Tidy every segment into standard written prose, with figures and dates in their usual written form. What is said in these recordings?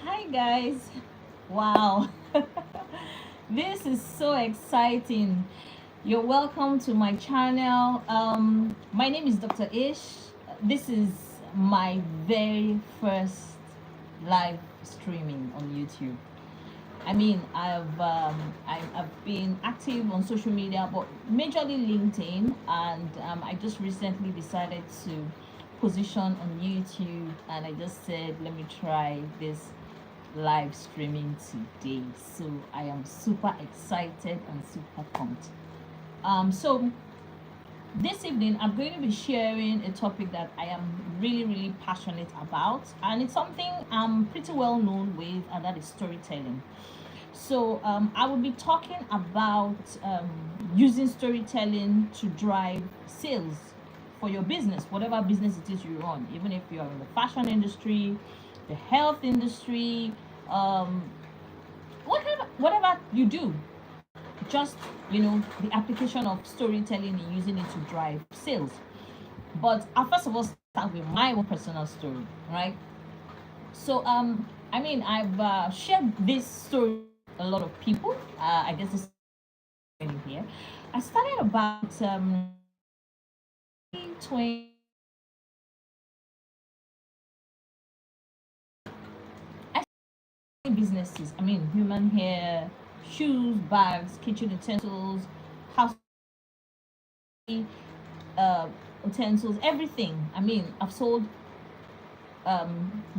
Hi guys. Wow. This is so exciting. You're welcome to my channel. My name is Dr. Ish. This is my very first live streaming on YouTube. I mean, I've been active on social media, but majorly LinkedIn, and I just recently decided to position on YouTube, and I just said, let me try this live streaming today. So I am super excited and super pumped. So this evening I'm going to be sharing a topic that I am really passionate about, and it's something I'm pretty well known with, and that is storytelling. So I will be talking about using storytelling to drive sales for your business, whatever business it is you run, even if you are in the fashion industry, the health industry, um, whatever you do, just the application of storytelling and using it to drive sales. But I'll first of all start with my own personal story, right? So I mean, I've shared this story with a lot of people. I guess this is here. I started about 20. I started businesses. I mean, human hair, shoes, bags, kitchen utensils, house uh, utensils, everything. I mean, I've sold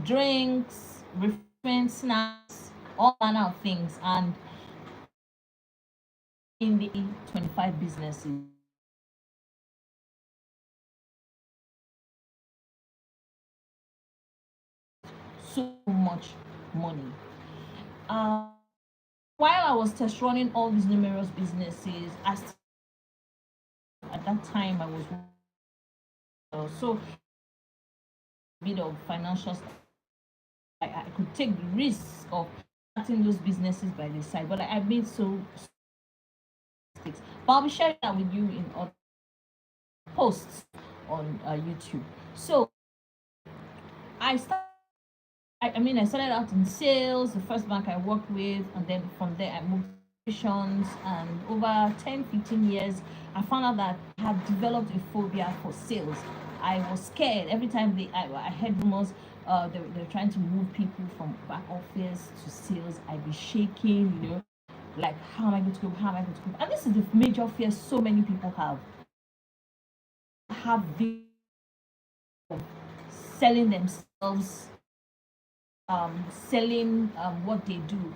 drinks, refreshments, snacks, all manner of things, and in the 25 businesses. So much money. Uh, while I was test running all these numerous businesses, at that time I was so a bit of financial. I could take the risk of starting those businesses by the side, but I made so mistakes. But I'll be sharing that with you in other posts on YouTube. So I started. I started out in sales, the first bank I worked with, and then from there I moved to operations. And over 10, 15 years, I found out that I had developed a phobia for sales. I was scared every time I heard rumors they're trying to move people from back office to sales. I'd be shaking, like how am I going to go? How am I going to go? And this is the major fear so many people have this of selling themselves, selling what they do.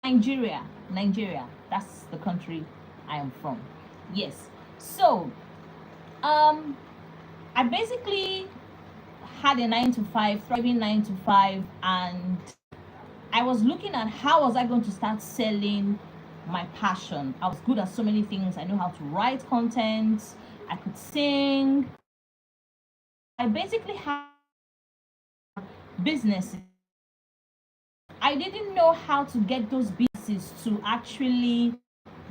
Nigeria, Nigeria, that's the country I am from. Yes. So, um, I basically had a 9 to 5, thriving 9 to 5, and I was looking at how was I going to start selling my passion. I was good at so many things. I know how to write content. I could sing. I basically had businesses. I didn't know how to get those businesses to actually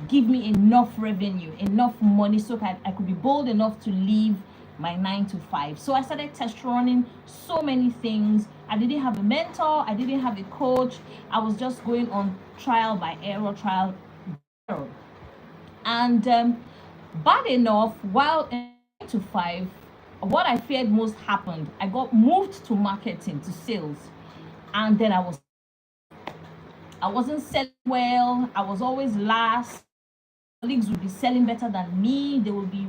give me enough revenue, enough money, so that I could be bold enough to leave my 9 to 5. So I started test running so many things. I didn't have a mentor, I didn't have a coach. I was just going on trial by error, trial by error. And bad enough, while in 9 to 5, what I feared most happened. I got moved to marketing, to sales, and then I wasn't selling well. I was always last. Colleagues would be selling better than me. They would be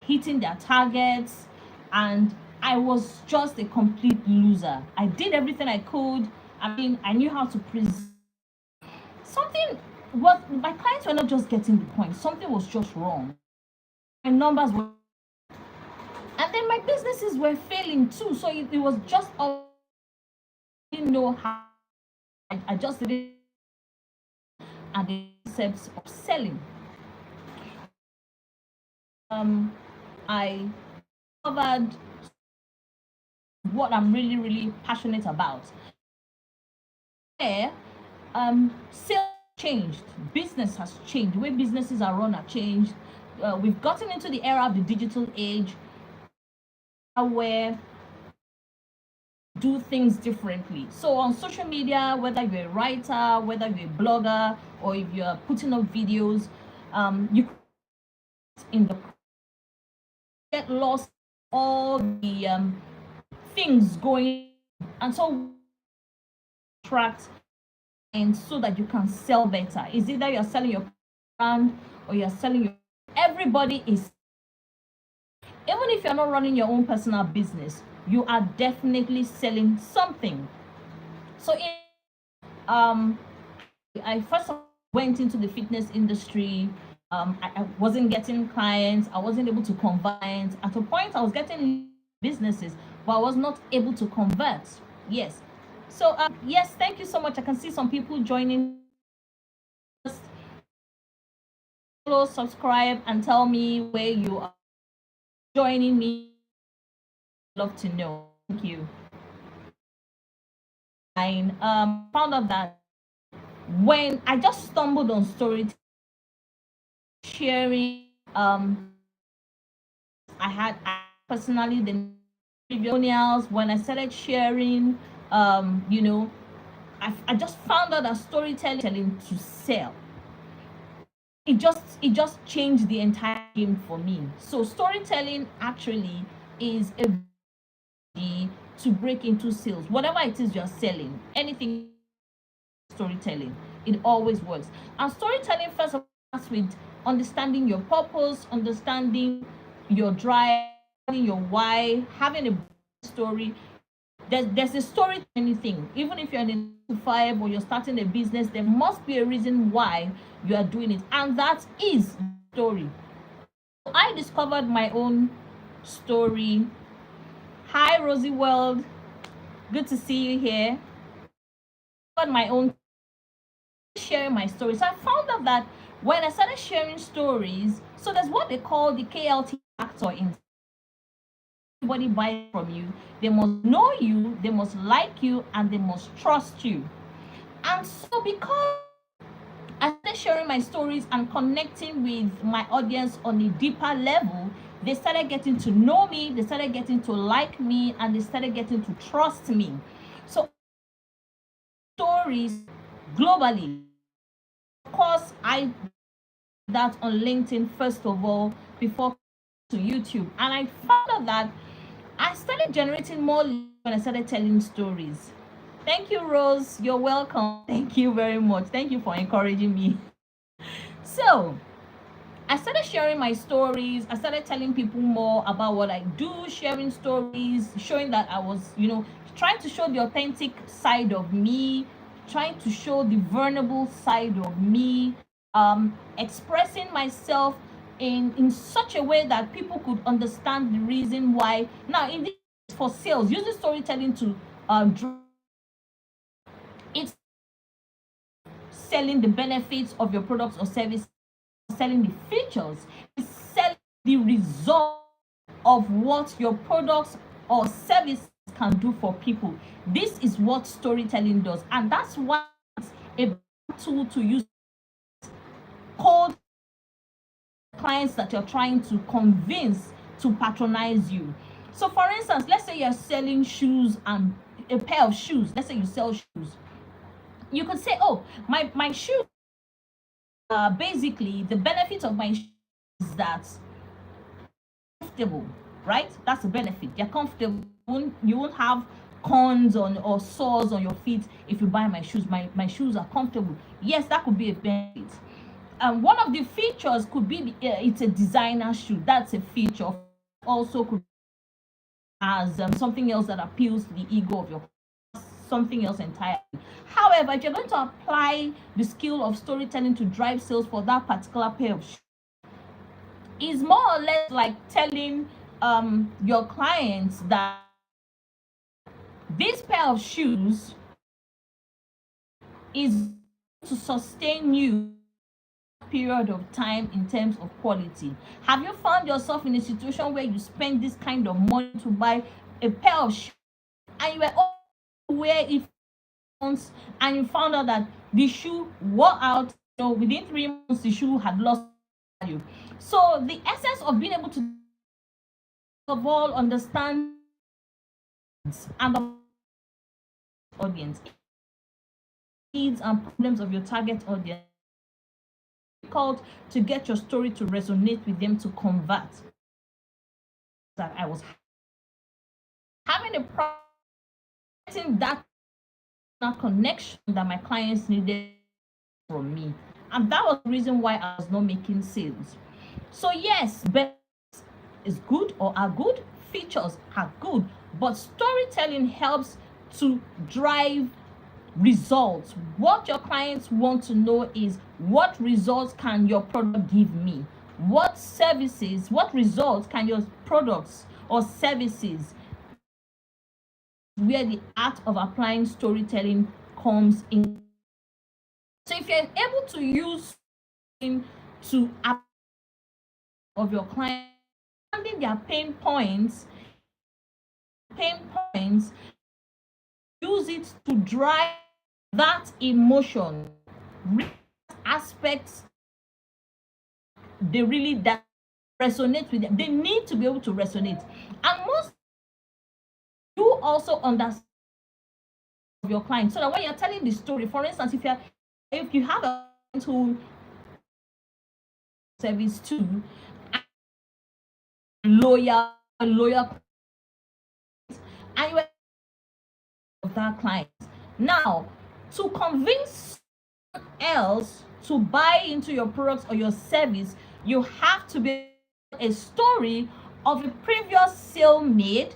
hitting their targets, and I was just a complete loser. I did everything I could. I mean, I knew how to present something. What my clients were not just getting the point. Something was just wrong. My numbers were, and then my businesses were failing too. So it was just all. I didn't know how. I just didn't. And the concepts of selling. Um, I covered what I'm really passionate about. There, sales changed, business has changed, the way businesses are run have changed. We've gotten into the era of the digital age, where do things differently. So on social media, whether you're a writer, whether you're a blogger, or if you're putting up videos, you in the get lost all the things going, and so attract and so that you can sell better. Is either you're selling your brand or you're selling your, everybody is, even if you're not running your own personal business, you are definitely selling something. So I first went into the fitness industry. I wasn't getting clients. I wasn't able to convert. At a point, I was getting businesses, but I was not able to convert. Yes. So yes, thank you so much. I can see some people joining. Just follow, subscribe, and tell me where you are joining me. I'd love to know. Thank you. I found out that when I just stumbled on story sharing, I personally the testimonials when I started sharing, you know, I just found out that storytelling to sell. It just changed the entire game for me. So storytelling actually is a way to break into sales. Whatever it is you're selling, anything storytelling, it always works. And storytelling first of all starts with understanding your purpose, understanding your drive, your why, having a story. There's a story to anything. Even if you're in a 5 or you're starting a business, there must be a reason why you are doing it, and that is the story. I discovered my own story. Hi, Rosie World. Good to see you here. My own sharing my story. So I found out that when I started sharing stories, so there's what they call the KLT factor in everybody buys from you. They must know you, they must like you, and they must trust you. And so because I started sharing my stories and connecting with my audience on a deeper level, they started getting to know me, they started getting to like me, and they started getting to trust me. So stories globally. Of course, I that on LinkedIn first of all before to YouTube, and I found out that I started generating more when I started telling stories. Thank you, Rose. You're welcome. Thank you very much. Thank you for encouraging me. So I started sharing my stories. I started telling people more about what I do, sharing stories, showing that I was, trying to show the authentic side of me, trying to show the vulnerable side of me, expressing myself in such a way that people could understand the reason why. Now, in this for sales, using storytelling to it's selling the benefits of your products or service, selling the features, it's selling the result of what your products or services can do for people. This is what storytelling does, and that's why it's a tool to use cold clients that you're trying to convince to patronize you. So for instance, let's say you're selling shoes and a pair of shoes. Let's say you sell shoes. You could say, oh, my shoe, basically the benefit of my shoes is that comfortable, right? That's the benefit. They're comfortable. You won't have corns on or sores on your feet if you buy my shoes. My shoes are comfortable. Yes, that could be a benefit. One of the features could be it's a designer shoe. That's a feature. Also could as something else that appeals to the ego of your something else entirely. However, if you're going to apply the skill of storytelling to drive sales for that particular pair of shoes, is more or less like telling your clients that this pair of shoes is to sustain you period of time in terms of quality. Have you found yourself in a situation where you spend this kind of money to buy a pair of shoes and you were able to wear it months and you found out that the shoe wore out, within 3 months the shoe had lost value? So the essence of being able to of all understand and audience, needs and problems of your target audience, difficult to get your story to resonate with them to convert. That I was having a problem getting that connection that my clients needed from me, and that was the reason why I was not making sales. So yes, benefits is good or are good, features are good, but storytelling helps to drive results. What your clients want to know is, what results can your product give me? What services, what results can your products or services, where the art of applying storytelling comes in. So if you're able to use to of your client, understanding their pain points, use it to drive that emotion, aspects they really that resonate with them. They need to be able to resonate, and most you also understand your client, so that when you're telling the story, for instance, if you have a client who service to loyal and you are of that client. Now, to convince someone else to buy into your products or your service, you have to be a story of a previous sale made,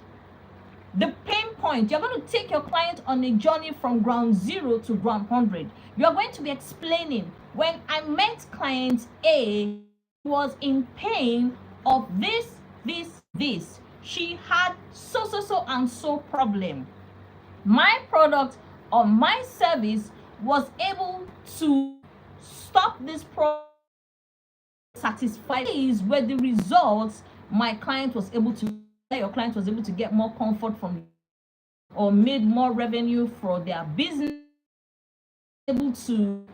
the pain point. You're going to take your client on a journey from ground zero to ground 100. You're going to be explaining, when I met client A, was in pain of this. She had so and so problem. My product or my service was able to stop this problem, satisfy is where the results my client was able to, your client was able to get more comfort from, or made more revenue for their business, able to